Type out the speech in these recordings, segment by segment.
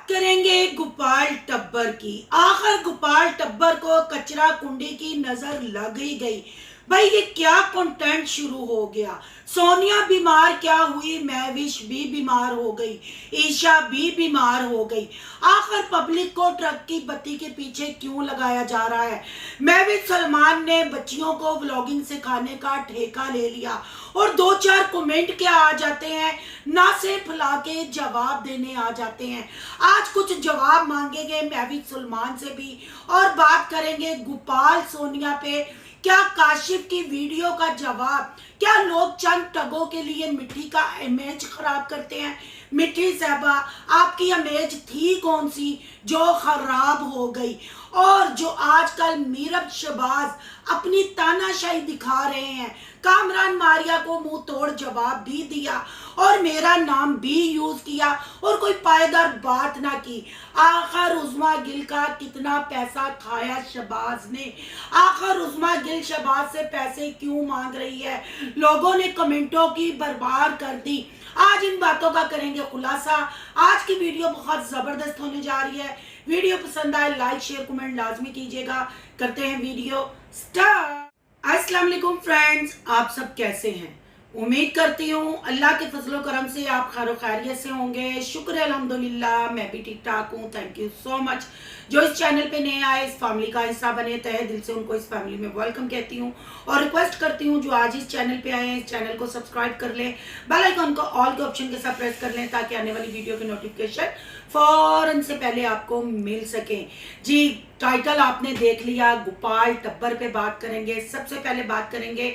करेंगे गोपाल टब्बर की। आखिर गोपाल टब्बर को कचरा कुंडी की नजर लग ही गई। भाई ये क्या कंटेंट शुरू हो गया। सोनिया बीमार क्या हुई, महविश भी बीमार हो गई, ईशा भी बीमार हो गई। आखिर पब्लिक को ट्रक की बत्ती के पीछे क्यों लगाया जा रहा है। महविश सलमान ने बच्चियों को व्लॉगिंग सिखाने का ठेका ले लिया और दो चार कमेंट क्या आ जाते हैं, ना से फुला के जवाब देने आ जाते हैं। आज कुछ जवाब मांगेंगे महविश सलमान से भी और बात करेंगे गोपाल सोनिया पे। क्या काशिफ की वीडियो का जवाब, क्या लोग चंद टगों के लिए मिट्टी का इमेज खराब करते हैं। मिट्टी साहबा, आपकी इमेज थी कौन सी जो खराब हो गई। और जो आजकल मीरब शहबाज अपनी तानाशाही दिखा रहे हैं, कामरान मारिया को मुंह तोड़ जवाब भी दिया और मेरा नाम भी यूज किया और कोई पायदार बात ना की। आखिर उस्मा गिल का कितना पैसा खाया शहबाज ने। आखिर उस्मा गिल शहबाज से पैसे क्यों मांग रही है। लोगों ने कमेंटों की बर्बाद कर दी। आज इन बातों का करेंगे खुलासा। आज की वीडियो बहुत जबरदस्त होने जा रही है। वीडियो पसंद आए लाइक शेयर कमेंट लाजमी कीजिएगा। करते हैं वीडियो स्टार्ट। अस्सलाम वालेकुम फ्रेंड्स, आप सब कैसे हैं। उम्मीद करती हूँ अल्लाह के फजलो करम से आप खैर खैरियत से होंगे। शुक्र है अल्हम्दुलिल्लाह, मैं भी ठीक ठाक हूँ। Thank you so much. जो इस चैनल पे नए आए, इस फैमिली का हिस्सा बने, तहे दिल से उनको इस फैमिली में वेलकम कहती हूँ और रिक्वेस्ट करती हूँ जो आज इस चैनल पे आए हैं इस चैनल को सब्सक्राइब कर लें, बेल आइकन को ऑल के ऑप्शन के साथ प्रेस कर लें ताकि आने वाली वीडियो की नोटिफिकेशन फौरन से पहले आपको मिल सके। जी, टाइटल आपने देख लिया, गोपाल टब्बर पे बात करेंगे। सबसे पहले बात करेंगे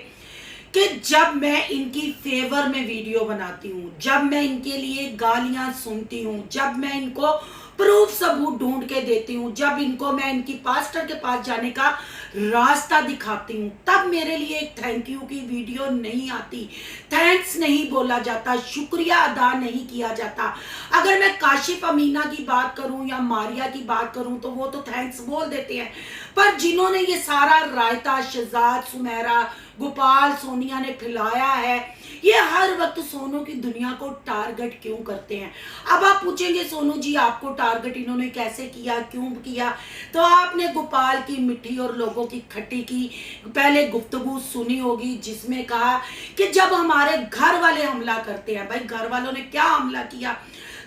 कि जब मैं इनकी फेवर में वीडियो बनाती हूँ, जब मैं इनके लिए गालियां सुनती हूँ, जब मैं इनको प्रूफ सबूत ढूंढ के देती हूँ, जब इनको मैं इनकी पास्टर के पास जाने का रास्ता दिखाती हूँ, तब मेरे लिए एक थैंक यू की वीडियो नहीं आती, थैंक्स नहीं बोला जाता, शुक्रिया अदा नहीं किया जाता। अगर मैं काशिफ अमीना की बात करूं या मारिया की बात करूं तो वो तो थैंक्स बोल देते हैं, पर जिन्होंने ये सारा रायता शहजाद सुमेरा गोपाल सोनिया ने फैलाया है, ये हर वक्त सोनू की दुनिया को टारगेट क्यों करते हैं। अब आप पूछेंगे सोनू जी आपको टारगेट इन्होंने कैसे किया, क्यों किया। तो आपने गोपाल की मिठी और लोगों की खट्टी की पहले गुफ्तगू सुनी होगी जिसमें कहा कि जब हमारे घर वाले हमला करते हैं। भाई घर वालों ने क्या हमला किया।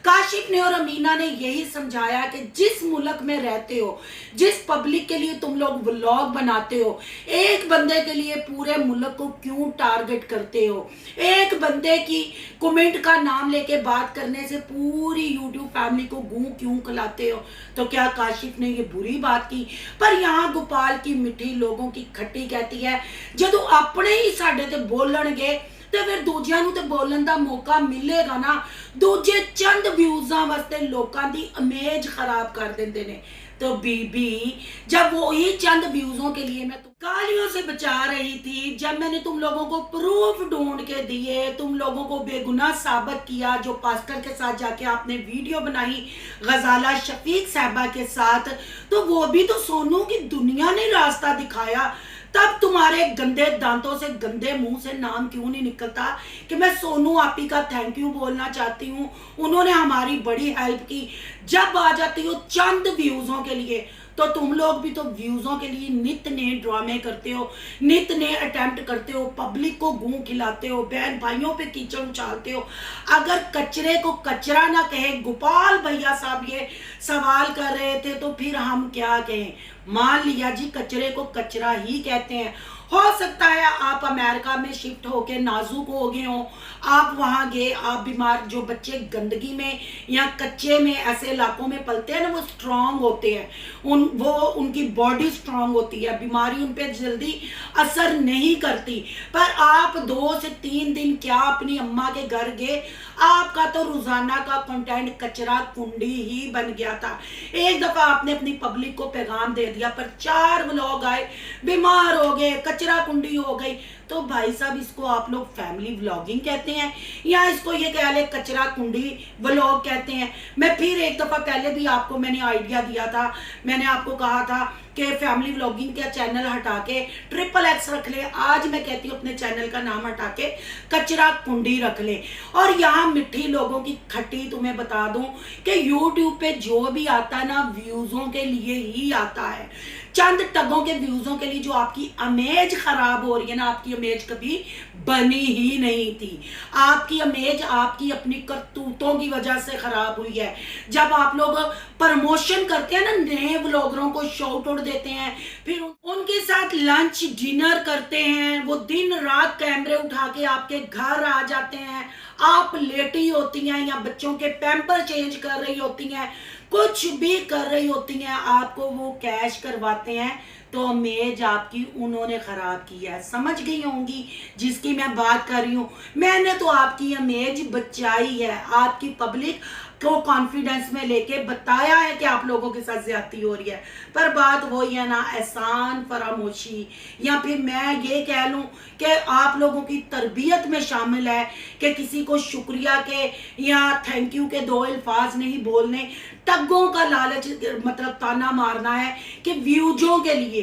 काशिफ ने और अमीना ने यही समझाया कि जिस मुल्क में रहते हो, जिस पब्लिक के लिए तुम लोग व्लॉग बनाते हो, एक बंदे के लिए पूरे मुल्क को क्यों टारगेट करते हो। एक बंदे की कमेंट का नाम लेके बात करने से पूरी यूट्यूब फैमिली को गूं क्यों खिलाते हो। तो क्या काशिफ ने ये बुरी बात की। पर यहाँ गोपाल की मिठी लोगों की खट्टी कहती है जदों अपने ही साडे ते बोलणगे तो फिर दूजियां नूं ते बोलन दा मौका मिलेगा ना। दूजे चंद व्यूज़ां वास्ते लोकां दी इमेज खराब कर देंदे ने। तो बीबी, जब वो ही चंद व्यूज़ों के लिए मैं गालियों से बचा रही थी, जब मैंने तुम लोगों को प्रूफ ढूंढ के दिए, तुम लोगों को बेगुनाह साबित किया, जो पास्टर के साथ जाके आपने वीडियो बनाई गजाला शफीक साहबा के साथ, तो वो भी तो सोनू की दुनिया ने रास्ता दिखाया। तब तुम्हारे गंदे दांतों से गंदे मुंह से नाम क्यों नहीं निकलता कि मैं सोनू आपी का थैंक यू बोलना चाहती हूँ, उन्होंने हमारी बड़ी हेल्प की। जब आ जाती हो चंद व्यूज़ों के लिए तो तुम लोग भी तो व्यूज़ों के लिए नित नए ड्रामे करते हो, नित नए अटेम्प्ट करते हो, पब्लिक को गूं खिलाते हो, बहन भाइयों पे कीचड़ उछालते हो। अगर कचरे को कचरा ना कहे, गोपाल भैया साहब ये सवाल कर रहे थे, तो फिर हम क्या कहें। मान लिया जी कचरे को कचरा ही कहते हैं। हो सकता है आप अमेरिका में शिफ्ट होके नाजुक हो गए हो, आप वहाँ गए, आप बीमार, जो बच्चे गंदगी में या कच्चे में ऐसे इलाकों में पलते हैं ना, वो स्ट्रांग होते हैं, उनकी बॉडी स्ट्रांग होती है, बीमारी उन पर जल्दी असर नहीं करती। पर आप 2 से 3 दिन क्या अपनी अम्मा के घर गए, आपका तो रोजाना का कंटेंट कचरा कुंडी ही बन गया था। एक दफा आपने अपनी पब्लिक को पैगाम दे दिया, पर 4 व्लॉग आए, बीमार हो गए, कचरा कुंडी हो गई। तो भाई साहब इसको आप लोग फैमिली व्लॉगिंग कहते हैं या इसको ये कह ले कचरा कुंडी व्लॉग कहते हैं। मैं फिर एक दफा पहले भी आपको मैंने आइडिया दिया था, मैंने आपको कहा था कि फैमिली व्लॉगिंग का चैनल हटा के XXX रख ले। आज मैं कहती हूँ अपने चैनल का नाम हटा के कचरा कुंडी रख ले। और यहाँ मिठी लोगों की खट्टी तुम्हें बता दूं कि यूट्यूब पे जो भी आता है ना व्यूजों के लिए ही आता है, चंद टगों के व्यूजों के लिए। जो आपकी इमेज खराब हो रही है ना, आपकी इमेज कभी बनी ही नहीं थी। आपकी इमेज आपकी अपनी करतूतों की वजह से खराब हुई है। जब आप लोग प्रमोशन करते हैं ना, नए व्लॉगरों को शाउट आउट देते हैं, फिर उनके साथ लंच डिनर करते हैं, वो दिन रात कैमरे उठा के आपके घर आ जाते हैं, आप लेटी होती हैं या बच्चों के पैम्पर चेंज कर रही होती हैं, कुछ भी कर रही होती हैं, आपको वो कैश करवाते हैं, तो इमेज आपकी उन्होंने खराब की है। समझ गई होंगी जिसकी मैं बात कर रही हूँ। मैंने तो आपकी इमेज बचाई है, आपकी पब्लिक को कॉन्फिडेंस में लेके बताया है कि आप लोगों के साथ ज्यादती हो रही है। पर बात वही है ना, एहसान फरामोशी, या फिर मैं ये कह लूं कि आप लोगों की तरबियत में शामिल है कि किसी को शुक्रिया के या थैंक यू के दो अल्फाज नहीं बोलने, टग्गों का लालच मतलब ताना मारना है कि व्यूजों के लिए।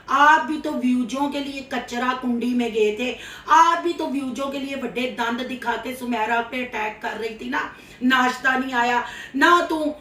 आप भी तो व्यूजों के लिए कचरा कुंडी में गए थे, आप भी तो व्यूजों के लिए बड़े दंद दिखा के सुमेरा पे अटैक कर रही थी ना, नाश्ता नहीं आया ना, तू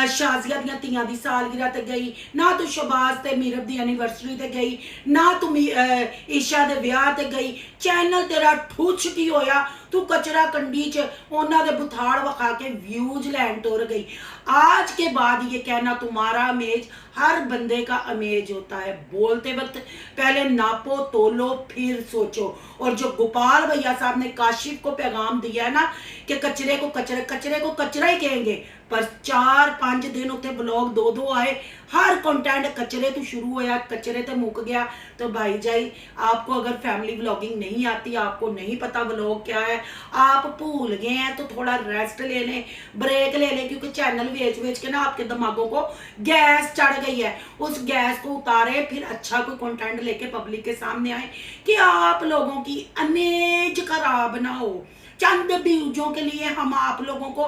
शाजिया दियां तियां दी सालगिरह ते गई ना, तू शबाज ते मीरब दी एनिवर्सरी ते गई ना, तू ईशा दे ब्याह ते गई। चैनल तेरा ठुछ की होया, तू कचरा कंडी च उन्हां दे बुथाड़ वखा के व्यूज लैन तुर गई। आज के बाद ये कहना तुम्हारा इमेज हर बंदे का इमेज होता है, बोलते वक्त पहले नापो तोलो फिर सोचो। और जो गोपाल भैया साहब ने काशिफ को पैगाम दिया है ना कि कचरे को कचरा ही कहेंगे, पर 4-5 दिन उत्ते ब्लॉग 2-2 आए, हर कंटेंट कचरे तो शुरू होया, कचरे तो मुक गया। तो भाई जाई आपको अगर फैमिली व्लॉगिंग नहीं आती, आपको नहीं पता व्लॉग क्या है, आप भूल गए हैं, तो थोड़ा रेस्ट ले लें, ब्रेक ले लें, क्योंकि चैनल बेच के ना आपके दिमागों को गैस चढ़ गई है। उस गैस को उतारे, फिर अच्छा कोई कंटेंट लेके पब्लिक के सामने आए कि आप लोगों की इमेज खराब ना हो। चंद व्यूजों के लिए हम आप लोगों को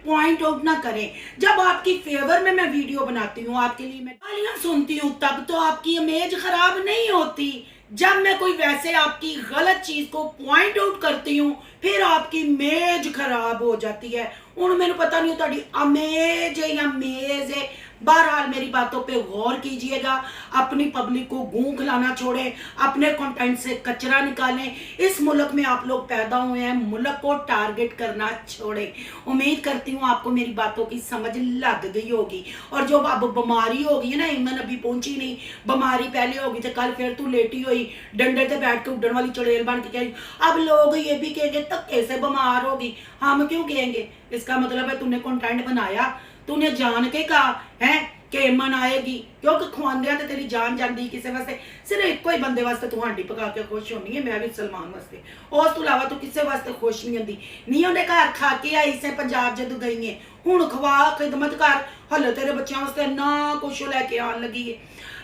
पॉइंट आउट ना करें। जब आपकी फेवर में मैं वीडियो बनाती हूँ, आपके लिए मैं गालियां सुनती हूँ, तब तो आपकी इमेज खराब नहीं होती। जब मैं कोई वैसे आपकी गलत चीज को पॉइंट आउट करती हूँ, फिर आपकी इमेज खराब हो जाती है। उन मैंने पता नहीं ताड़ी इमेज है या मेज है। बहरहाल मेरी बातों पे गौर कीजिएगा, अपनी पब्लिक को गूं खिलाना छोड़ें, अपने कंटेंट से कचरा निकालें। इस मुल्क में आप लोग पैदा हुए हैं, मुल्क को टारगेट करना छोड़ें। उम्मीद करती हूँ आपको मेरी बातों की समझ लग गई होगी। और जो अब बीमारी होगी ना, ईमन अभी पहुंची नहीं, बीमारी पहले होगी तो कल फिर तू लेटी हुई डंडे से बैठ के उड़न वाली चुड़ैल बन के कह, अब लोग ये भी कहेंगे धक्के से बीमार होगी। हम क्यों कहेंगे? इसका मतलब है तूने कंटेंट बनाया, तूने जान के कहा है कि मन आएगी, क्योंकि खुआंदिया तो तेरी जान जाती किसी वास्ते, सिर्फ एक ही बंदे वास्ते तू हांडी पका के खुश होनी है, मैं भी सलमान वास्ते। उस तो इलावा तू किसी वास्ते खुश नहीं होती। नहीं उन्हें घर खा के आई से पंजाब जदों गई है, हुण खवा खिदमत कर, हले तेरे बच्चों वास्ते ना कुछ लेके आन लगी है।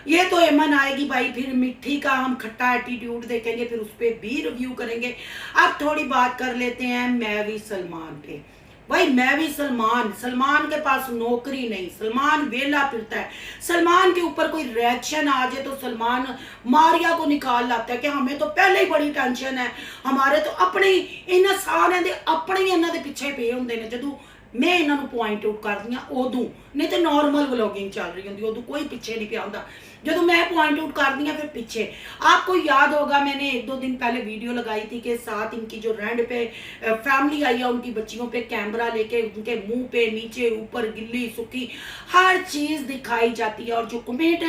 ये तो एमन आएगी भाई, फिर मिट्टी का हम खट्टा एटीट्यूड देखेंगे, फिर उस पर भी रिव्यू करेंगे। अब थोड़ी बात कर लेते हैं मैं भी सलमान पे। भाई मैं भी सलमान के पास नौकरी नहीं, सलमान वेला फिरता है। सलमान के ऊपर कोई रिएक्शन आ जाए तो सलमान मारिया को निकाल लाता है कि हमें तो पहले ही बड़ी टेंशन है, हमारे तो अपने इन सारे दे अपने ही इन्हों के पीछे पे होंगे ने। जदों मैं इन्हों पॉइंट आउट कर दी उदों, नहीं तो नॉर्मल व्लॉगिंग चल रही होंगी उदों कोई पीछे नहीं पिया होंदा। जो मैं पॉइंट आउट कर दी फिर पीछे। आपको याद होगा मैंने 1-2 दिन पहले वीडियो लगाई थी कि साथ इनकी जो रेंट पे फैमिली आई है, उनकी बच्चियों पे कैमरा लेके उनके मुंह पे नीचे ऊपर गिल्ली सूखी हर चीज दिखाई जाती है। और जो कमेंट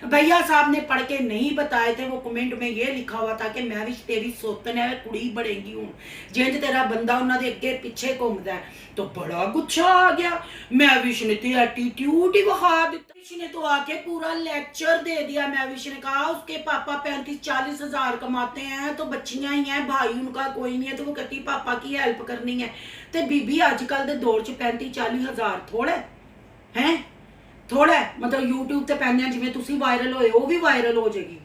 भैया साहब ने पढ़ के नहीं बताए थे, वो कमेंट में ये लिखा हुआ था कि मैं भी तेरी सोतन है कुड़ी बढ़ेगी हूँ, जिंज तेरा बंदा उन्होंने अगे पीछे घूमता है। तो बड़ा गुस्सा आ गया, मैं विश ने तो एटीट्यूड ही बहा दिता। ने तो आके पूरा लेक्चर दे दिया। मैविश ने कहा उसके पापा 35-40 हजार कमाते हैं, तो बच्चियां ही हैं, भाई उनका कोई नहीं है, तो वो कहती पापा की हेल्प करनी है। तो बीबी आजकल के दौर च 35-40 हजार थोड़े हैं, ਥੋੜਾ ਮਤਲਬ YouTube ਤੇ ਪੈਂਦੇ ਜਿਵੇਂ ਤੁਸੀਂ ਵਾਇਰਲ ਹੋਏ ਉਹ ਵੀ ਵਾਇਰਲ ਹੋ ਜਾਏਗੀ।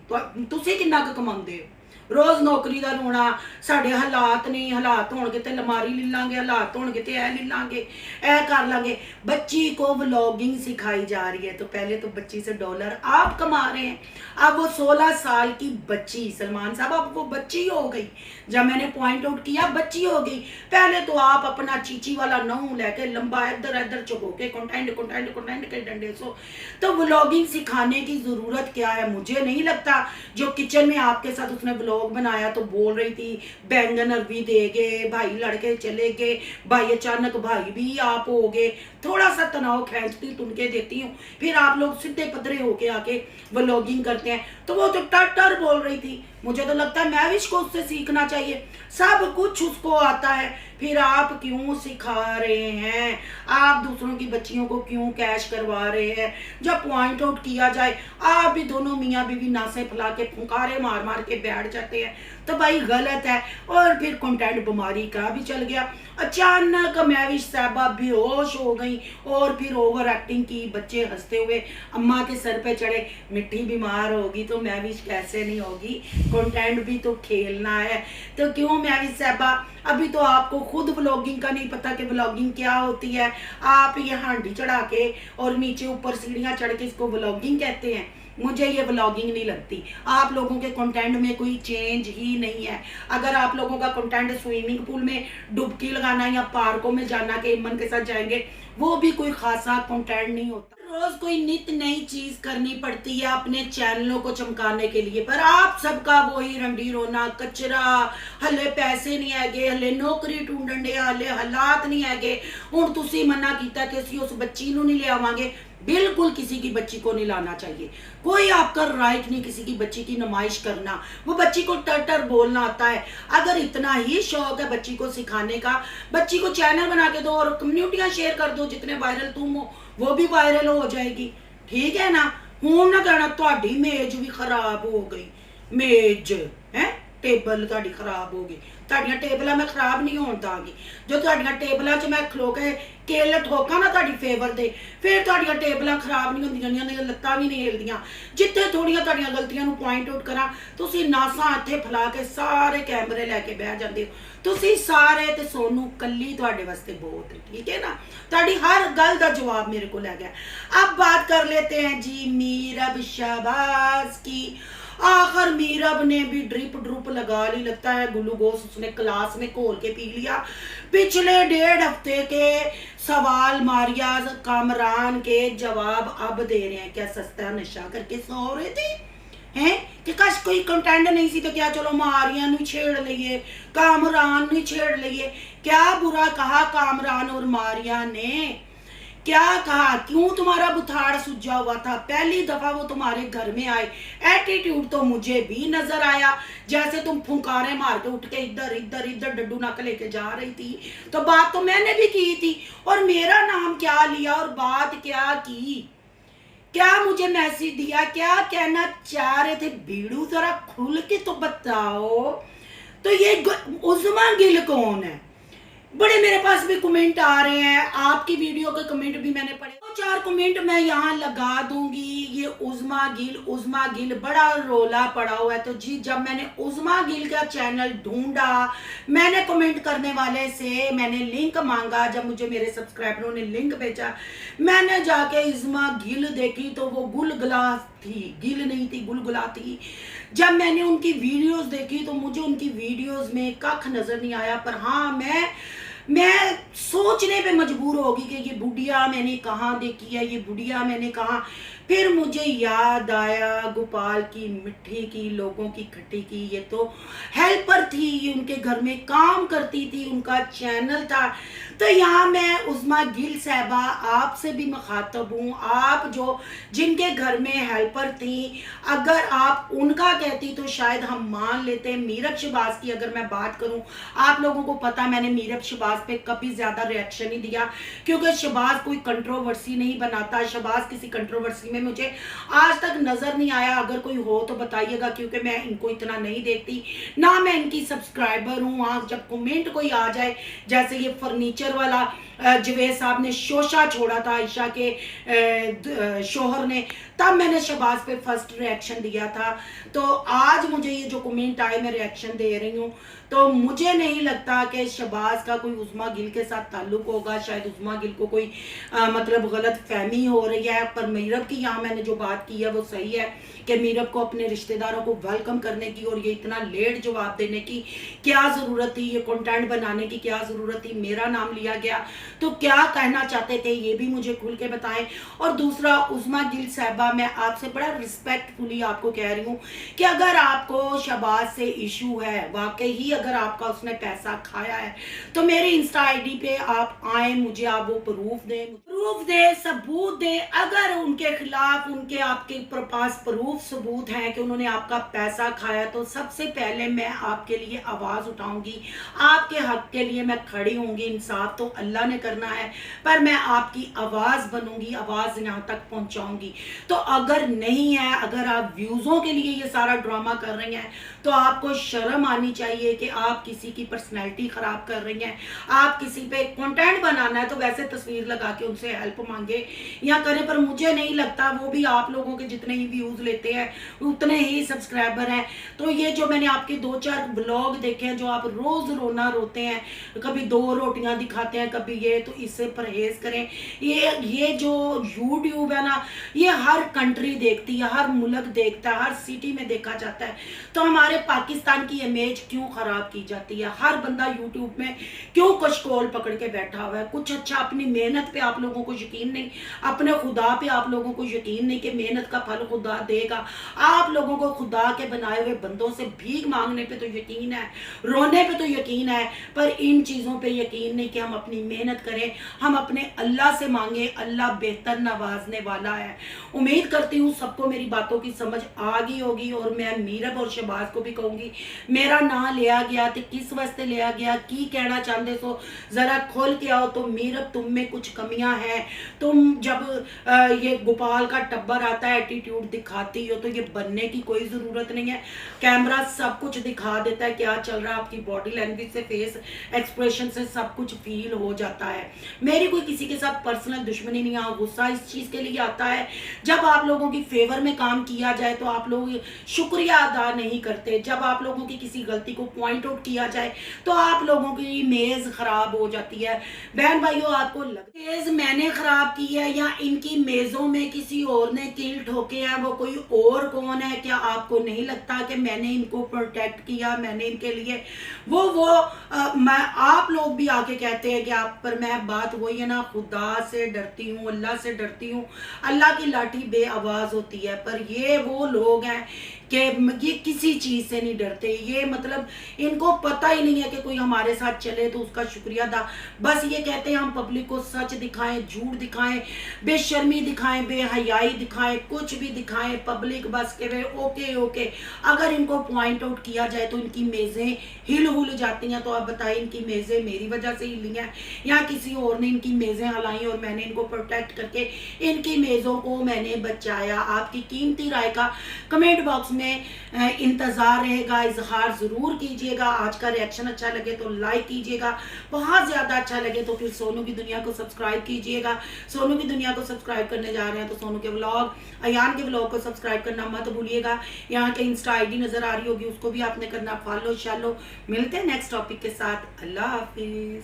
ਤੁਸੀਂ ਕਿੰਨਾ ਕੁ ਕਮਾਉਂਦੇ ਹੋ? ਰੋਜ਼ ਨੌਕਰੀ ਦਾ ਰੋਣਾ, ਸਾਡੇ ਹਾਲਾਤ ਨਹੀਂ, ਹਾਲਾਤ ਹੋਣਗੇ ਤੇ ਅਲਮਾਰੀ ਲੈ ਲਾਂਗੇ, ਹਾਲਾਤ होंगे तो यह ले लांगे, ऐ कर लांगे। बच्ची को व्लॉगिंग सिखाई जा रही है, तो पहले तो बच्ची से डॉलर आप कमा रहे हैं। अब वो 16 साल की बच्ची, सलमान साहब अब वो बच्ची हो गई, जब मैंने पॉइंट आउट किया बच्ची हो गई। पहले तो आप अपना चीची वाला नहू लेके लंबा इधर इधर चुको के कंटेंट कंटेंट कंटेंट के डंडे सो, तो व्लॉगिंग सिखाने की ज़रूरत क्या है? मुझे नहीं लगता। जो किचन में आपके साथ उसने व्लॉग बनाया तो बोल रही थी बैंगन अरबी दे गए, भाई लड़के चले गए, भाई अचानक भाई भी आप हो गए, थोड़ा सा तनाव खींचती टुनके देती हूँ, फिर आप लोग सीधे पधरे होके आके व्लॉगिंग करते हैं। तो वो तो टर बोल रही थी, मुझे तो लगता है मैं भी इसको उससे सीखना चाहिए, सब कुछ उसको आता है, फिर आप क्यों सिखा रहे हैं? आप दूसरों की बच्चियों को क्यों कैश करवा रहे हैं? जब पॉइंट आउट किया जाए आप भी दोनों मियाँ बीवी नासे फैला के फुंकारे मार मार के बैठ जाते हैं, तो भाई गलत है। और फिर कंटेंट बीमारी का भी चल गया। अचानक महविश साहबा बेहोश हो गई और फिर ओवर एक्टिंग की, बच्चे हंसते हुए अम्मा के सर पे चढ़े। मिट्टी बीमार होगी तो महविश कैसे नहीं होगी? कंटेंट भी तो खेलना है, तो क्यों महविश साहबा? अभी तो आपको खुद व्लॉगिंग का नहीं पता कि व्लॉगिंग क्या होती है। आप ये हांडी चढ़ा के और नीचे ऊपर सीढ़ियाँ चढ़ के इसको व्लॉगिंग कहते हैं। मुझे ये व्लॉगिंग नहीं लगती। आप लोगों के कंटेंट में कोई चेंज ही नहीं है। अगर आप लोगों का कंटेंट स्विमिंग पूल में डुबकी लगाना या पार्कों में जाना के इमन के साथ जाएंगे, वो भी कोई खासा कंटेंट नहीं होता। रोज कोई नित नई चीज करनी पड़ती है अपने चैनलों को चमकाने के लिए, पर आप सबका वही रंडी रोना कचरा। हले पैसे नहीं हैगे, हले नौकरी ढूंढन दे, हले हालात नहीं हैगे। हुण तुसी मना कीता कि असीं उस बच्ची नूं नहीं लियावांगे। बिल्कुल किसी की बच्ची को नहीं लाना चाहिए। कोई आपका राइट नहीं किसी की बच्ची की नुमाइश करना। वो बच्ची को टर बोलना आता है। अगर इतना ही शौक है बच्ची को सिखाने का, बच्ची को चैनल बना के दो और कम्युनिटियां शेयर कर दो। जितने वायरल तुम हो वो भी वायरल हो जाएगी, ठीक है ना? हूं ना कहना तुहाडी मेज भी खराब हो गई। मेज है टेबल तुहाडी खराब हो गई। तुहाडियां टेबलां मैं खराब नहीं होण दांगी। जो तुहाडियां टेबलां 'च मैं खलो के केल ठोका ना तुहाडी फेवर दे, फिर तुहाडियां टेबलां खराब नहीं होंदियां, उन्हां लत्तां भी नहीं हिलदियां। जिथे थोड़ियां तुहाडियां गलतियां नूं पॉइंट आउट करा, तुसीं नासां इत्थे फैला के सारे कैमरे लैके बह जांदे हो। तुसीं सारे ते सोनू कल्ली तुहाडे वास्ते बहुत है, ठीक है ना? तुहाडी हर गल दा जवाब मेरे को लग गया। अब बात कर लेते हैं जी मीरब शहबाज की। आखिर मीरब ने भी ड्रिप ड्रुप लगा ली, लगता है ग्लूकोज उसने क्लास में घोल के पी लिया। पिछले 1.5 हफ्ते के सवाल मारिया कामरान के जवाब अब दे रहे हैं। क्या सस्ता नशा करके सो रहे थे हैं कि कश कोई कंटेंट नहीं सी तो क्या चलो मारिया नूं छेड़ लईए, कामरान नूं छेड़ लईए। क्या बुरा कहा कामरान और मारिया ने? क्या कहा? क्यों तुम्हारा बुखार सूझा हुआ था? पहली दफा वो तुम्हारे घर में आए, एटीट्यूड तो मुझे भी नजर आया, जैसे तुम फुंकारे मार के उठ के इधर इधर इधर डड्डू नक लेके जा रही थी। तो बात तो मैंने भी की थी, और मेरा नाम क्या लिया और बात क्या की? क्या मुझे मैसेज दिया? क्या कहना चाह रहे थे? बीड़ू जरा खुल के तो बताओ। तो ये उज़मा गिल कौन है? बड़े मेरे पास भी कमेंट आ रहे हैं, आपकी वीडियो के कमेंट भी मैंने पढ़े। 2-4 कमेंट मैं यहाँ लगा दूंगी। ये उज़मा गिल बड़ा रोला पड़ा हुआ है। तो जी जब मैंने उज़मा गिल का चैनल ढूंढा, मैंने कमेंट करने वाले से मैंने लिंक मांगा। जब मुझे मेरे सब्सक्राइबरों ने लिंक भेजा, मैंने जाके उज़मा गिल देखी तो वो गुलगुला थी, गिल नहीं थी, गुलगुला थी। जब मैंने उनकी वीडियोस देखी तो मुझे उनकी वीडियोस में कख नजर नहीं आया। पर हाँ, मैं सोचने पे मजबूर होगी कि ये बुढ़िया मैंने कहाँ देखी है, ये बुढ़िया मैंने कहाँ। फिर मुझे याद आया गोपाल की मिट्टी की, लोगों की खट्टी की। ये तो हेल्पर थी, ये उनके घर में काम करती थी, उनका चैनल था। तो यहाँ मैं उज़मा गिल साहबा आपसे भी मुखातब हूँ। आप जो जिनके घर में हेल्पर थी, अगर आप उनका कहती तो शायद हम मान लेते। मीरब शहबाज की अगर मैं बात करूँ, आप लोगों को पता मैंने मीरब शहबाज शहबाज पे कभी ज्यादा रिएक्शन नहीं दिया, क्योंकि शहबाज कोई कंट्रोवर्सी नहीं बनाता। शहबाज किसी कंट्रोवर्सी में मुझे आज तक नजर नहीं आया। अगर कोई हो तो बताइएगा, क्योंकि मैं इनको इतना नहीं देखती, ना मैं इनकी सब्सक्राइबर हूँ। हाँ, जब कमेंट कोई आ जाए, जैसे ये फर्नीचर वाला जवेद साहब ने शोशा छोड़ा था आयशा के शोहर ने, तब मैंने शहबाज पे फर्स्ट रिएक्शन दिया था। तो आज मुझे ये जो कमेंट आए मैं रिएक्शन दे रही हूँ। तो मुझे नहीं लगता कि शहबाज का कोई उस्मा गिल के साथ ताल्लुक होगा। शायद उस्मा गिल को कोई मतलब गलत फहमी हो रही है। पर मीरब की यहाँ मैंने जो बात की है वो सही है कि मीरब को अपने रिश्तेदारों को वेलकम करने की और ये इतना लेट जवाब देने की क्या ज़रूरत थी, ये कंटेंट बनाने की क्या ज़रूरत थी। मेरा नाम लिया गया तो क्या कहना चाहते थे ये भी मुझे खुल के बताएं। और दूसरा, उस्मा गिल साहबा, मैं आपसे बड़ा रिस्पेक्टफुली आपको कह रही हूँ कि अगर आपको शहबाज से इशू है, वाकई ही अगर आपका उसने पैसा खाया है, तो मेरे इंस्टा आईडी पे आप आए, मुझे आप वो प्रूफ दे, सबूत दे। अगर उनके खिलाफ उनके आपके पास प्रूफ सबूत हैं कि उन्होंने आपका पैसा खाया, तो सबसे पहले मैं आपके लिए आवाज उठाऊंगी, आपके हक के लिए मैं खड़ी होंगी। इंसाफ तो अल्लाह ने करना है, पर मैं आपकी आवाज बनूंगी, आवाज यहाँ तक पहुंचाऊंगी। तो अगर नहीं है, अगर आप व्यूजों के लिए ये सारा ड्रामा कर रही हैं, तो आपको शर्म आनी चाहिए कि आप किसी की पर्सनैलिटी खराब कर रही हैं। आप किसी पे कंटेंट बनाना है तो वैसे तस्वीर लगा के उनसे हेल्प मांगे या करें, पर मुझे नहीं लगता वो भी आप लोगों के जितने ही व्यूज लेते हैं उतने ही सब्सक्राइबर हैं। तो ये जो मैंने आपके 2-4 ब्लॉग देखे हैं जो आप रोज रोना रोते हैं, कभी 2 रोटियां दिखाते हैं, कभी ये, तो इससे परहेज करें। ये जो यूट्यूब है ना, ये हर कंट्री देखती है, हर मुल्क देखता है, हर सिटी में देखा जाता है। तो हमारे पाकिस्तान की इमेज क्यों खराब की जाती है? हर बंदा यूट्यूब में क्यों कशकोल पकड़ के बैठा हुआ है? कुछ अच्छा, अपनी मेहनत पे आप लोगों को यकीन नहीं, अपने खुदा पे आप लोगों को यकीन नहीं कि मेहनत का फल खुदा देगा। आप लोगों को खुदा के बनाए हुए बंदों से भीख मांगने पे तो यकीन है, रोने पे तो यकीन है, पर इन चीजों पे यकीन नहीं कि हम अपनी मेहनत करें, हम अपने अल्लाह से मांगे। अल्लाह बेहतर नवाजने वाला है। उम्मीद करती हूँ सबको मेरी बातों की समझ आ गई होगी। और मैं मीरब और शहबाज को भी कहूंगी, मेरा नाम लिया गया तो किस वास्ते लिया गया, की कहना चाहते सो जरा खोल के आओ। तो मीरब, तुम में कुछ कमियां हैं। तुम जब ये गोपाल का टब्बर आता है एटीट्यूड दिखाती हो, तो ये बनने की कोई जरूरत नहीं है। कैमरा सब कुछ दिखा देता है क्या चल रहा है, आपकी बॉडी लैंग्वेज से, फेस एक्सप्रेशन से सब कुछ फील हो जाता है। मेरी कोई किसी के साथ पर्सनल दुश्मनी नहीं है। गुस्सा इस चीज के लिए आता है जब आप लोगों की फेवर में काम किया जाए तो आप लोग शुक्रिया अदा नहीं करते। जब आप लोगों की किसी गलती को पॉइंट आउट किया जाए तो आप लोगों की मेज खराब हो जाती है। बहन भाइयों, आपको मेज मैंने खराब की है या इनकी मेजों में किसी और ने कील ठोके हैं, वो कोई और कौन है? क्या आपको नहीं लगता कि मैंने इनको प्रोटेक्ट किया, मैंने इनके लिए मैं आप लोग भी आके कहते हैं कि आप, पर मैं बात वही है ना, खुदा से डरती हूँ, अल्लाह से डरती हूँ। अल्लाह की लाठी बे आवाज होती है, पर ये वो लोग हैं कि ये किसी चीज से नहीं डरते। ये मतलब इनको पता ही नहीं है कि कोई हमारे साथ चले तो उसका शुक्रिया अदा। बस ये कहते हैं हम पब्लिक को सच दिखाएं, झूठ दिखाएं, बेशर्मी दिखाएं, बेहयाई दिखाएं, कुछ भी दिखाएं। पब्लिक बस के वे ओके ओके। अगर इनको पॉइंट आउट किया जाए तो इनकी मेजें हिल जाती हैं। तो आप बताएं, इनकी मेजें मेरी वजह से हिली हैं या किसी और ने इनकी मेजें हलाई और मैंने इनको प्रोटेक्ट करके इनकी मेजों को मैंने बचाया? आपकी कीमती राय का कमेंट बॉक्स में इंतजार रहेगा। इजहार जरूर कीजिएगा। आज का रिएक्शन अच्छा लगे तो लाइक कीजिएगा, बहुत ज्यादा अच्छा लगे तो फिर सोनू की दुनिया को सब्सक्राइब कीजिएगा। सोनू की दुनिया को सब्सक्राइब करने जा रहे हैं तो सोनू के व्लॉग, अयान के व्लॉग को सब्सक्राइब करना मत भूलिएगा। यहाँ के इंस्टा आईडी नजर आ रही होगी, उसको भी आपने करना फॉलो। शालो मिलते हैं नेक्स्ट टॉपिक के साथ। अल्लाह हाफिज।